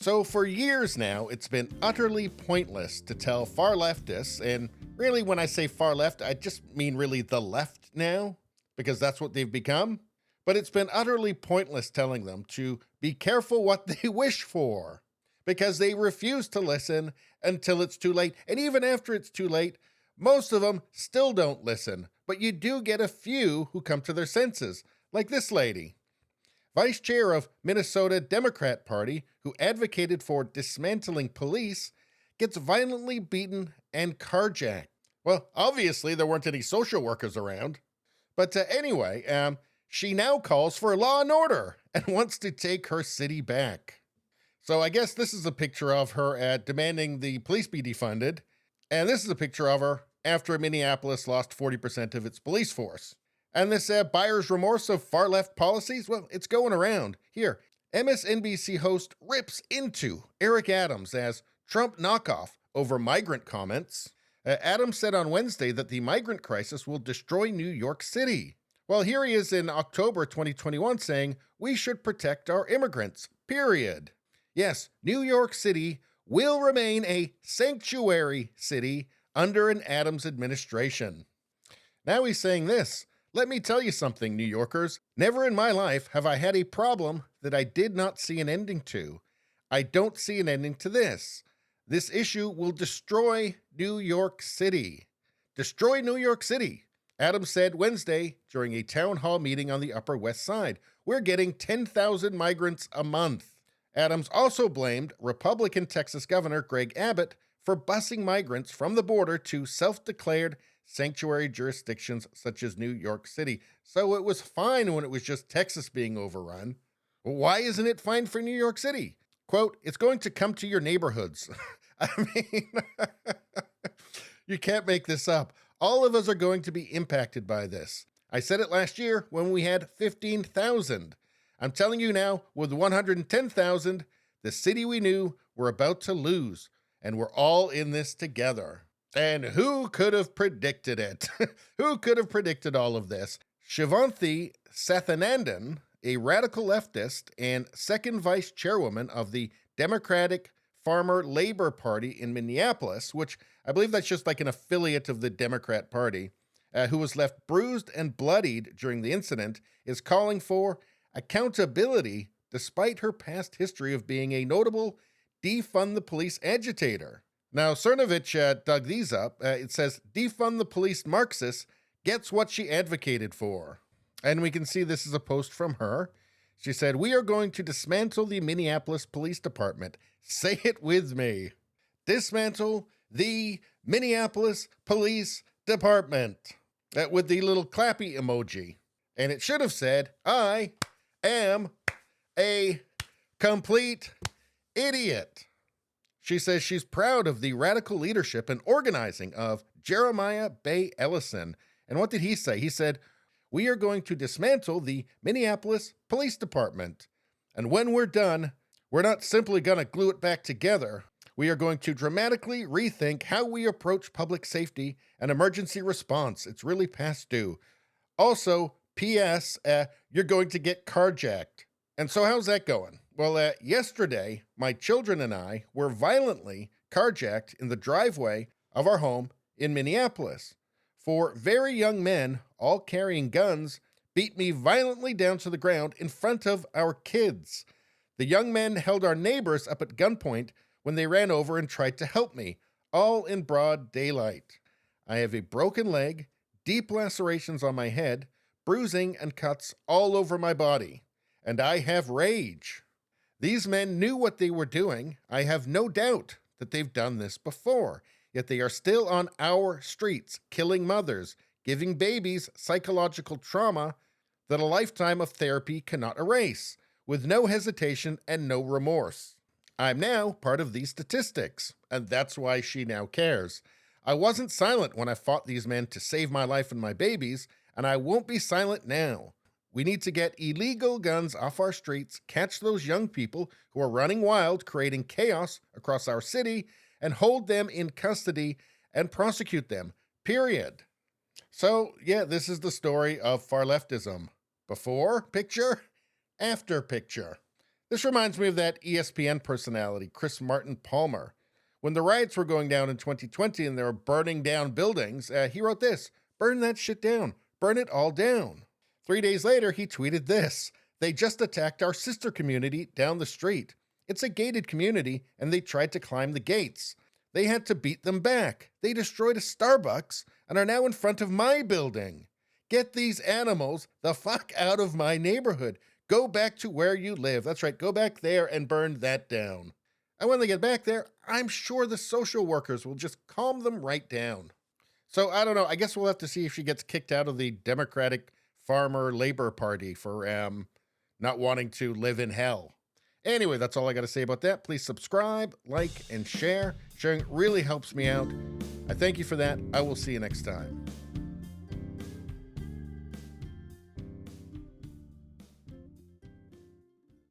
So, for years now, it's been utterly pointless to tell far leftists, and really, when I say far left, I just mean really the left now, because that's what they've become. But it's been utterly pointless telling them to be careful what they wish for, because they refuse to listen until it's too late. And even after it's too late, most of them still don't listen. But you do get a few who come to their senses, like this lady. Vice chair of Minnesota Democrat Party, who advocated for dismantling police, gets violently beaten and carjacked. Well, obviously there weren't any social workers around. But anyway, she now calls for law and order and wants to take her city back. So I guess this is a picture of her demanding the police be defunded. And this is a picture of her after Minneapolis lost 40% of its police force. And this buyer's remorse of far-left policies, well, it's going around. Here, MSNBC host rips into Eric Adams as Trump knockoff over migrant comments. Adams said on Wednesday that the migrant crisis will destroy New York City. Well, here he is in October 2021 saying, we should protect our immigrants, period. Yes, New York City will remain a sanctuary city under an Adams administration. Now he's saying this. Let me tell you something, New Yorkers. Never in my life have I had a problem that I did not see an ending to. I don't see an ending to this. This issue will destroy New York City. Destroy New York City. Adams said Wednesday during a town hall meeting on the Upper West Side. We're getting 10,000 migrants a month. Adams also blamed Republican Texas Governor Greg Abbott for busing migrants from the border to self-declared sanctuary jurisdictions such as New York City. So it was fine when it was just Texas being overrun. Why isn't it fine for New York City? Quote, it's going to come to your neighborhoods. I mean, you can't make this up. All of us are going to be impacted by this. I said it last year when we had 15,000. I'm telling you now, with 110,000, the city we knew we're about to lose, and we're all in this together. And who could have predicted it? Who could have predicted all of this? Shivanthi Sathanandan, a radical leftist and second vice chairwoman of the Democratic Farmer Labor Party in Minneapolis, which I believe that's just like an affiliate of the Democrat Party, who was left bruised and bloodied during the incident, is calling for accountability despite her past history of being a notable defund the police agitator. Now, Cernovich dug these up. It says, defund the police Marxist gets what she advocated for. And we can see this is a post from her. She said, we are going to dismantle the Minneapolis Police Department. Say it with me. Dismantle the Minneapolis Police Department. With the little clappy emoji. And it should have said, I am a complete idiot. She says she's proud of the radical leadership and organizing of Jeremiah Bay Ellison. And what did he say? He said, we are going to dismantle the Minneapolis Police Department. And when we're done, we're not simply going to glue it back together. We are going to dramatically rethink how we approach public safety and emergency response. It's really past due. Also, P.S., you're going to get carjacked. And so how's that going? Well, yesterday, my children and I were violently carjacked in the driveway of our home in Minneapolis. Four very young men, all carrying guns, beat me violently down to the ground in front of our kids. The young men held our neighbors up at gunpoint when they ran over and tried to help me, all in broad daylight. I have a broken leg, deep lacerations on my head, bruising and cuts all over my body, and I have rage. These men knew what they were doing. I have no doubt that they've done this before, yet they are still on our streets, killing mothers, giving babies psychological trauma that a lifetime of therapy cannot erase, with no hesitation and no remorse. I'm now part of these statistics, and that's why she now cares. I wasn't silent when I fought these men to save my life and my babies, and I won't be silent now. We need to get illegal guns off our streets, catch those young people who are running wild, creating chaos across our city, and hold them in custody and prosecute them, period. So, yeah, this is the story of far leftism. Before picture, after picture. This reminds me of that ESPN personality, Chris Martin Palmer. When the riots were going down in 2020 and they were burning down buildings, he wrote this: "Burn that shit down. Burn it all down." 3 days later, he tweeted this: "They just attacked our sister community down the street. It's a gated community, and they tried to climb the gates. They had to beat them back. They destroyed a Starbucks and are now in front of my building. Get these animals the fuck out of my neighborhood. Go back to where you live." That's right, go back there and burn that down. And when they get back there, I'm sure the social workers will just calm them right down. So I don't know, I guess we'll have to see if she gets kicked out of the Democratic Farmer Labor Party for not wanting to live in hell. Anyway, that's all I got to say about that. Please subscribe, like, and share. Sharing really helps me out. I thank you for that. I will see you next time.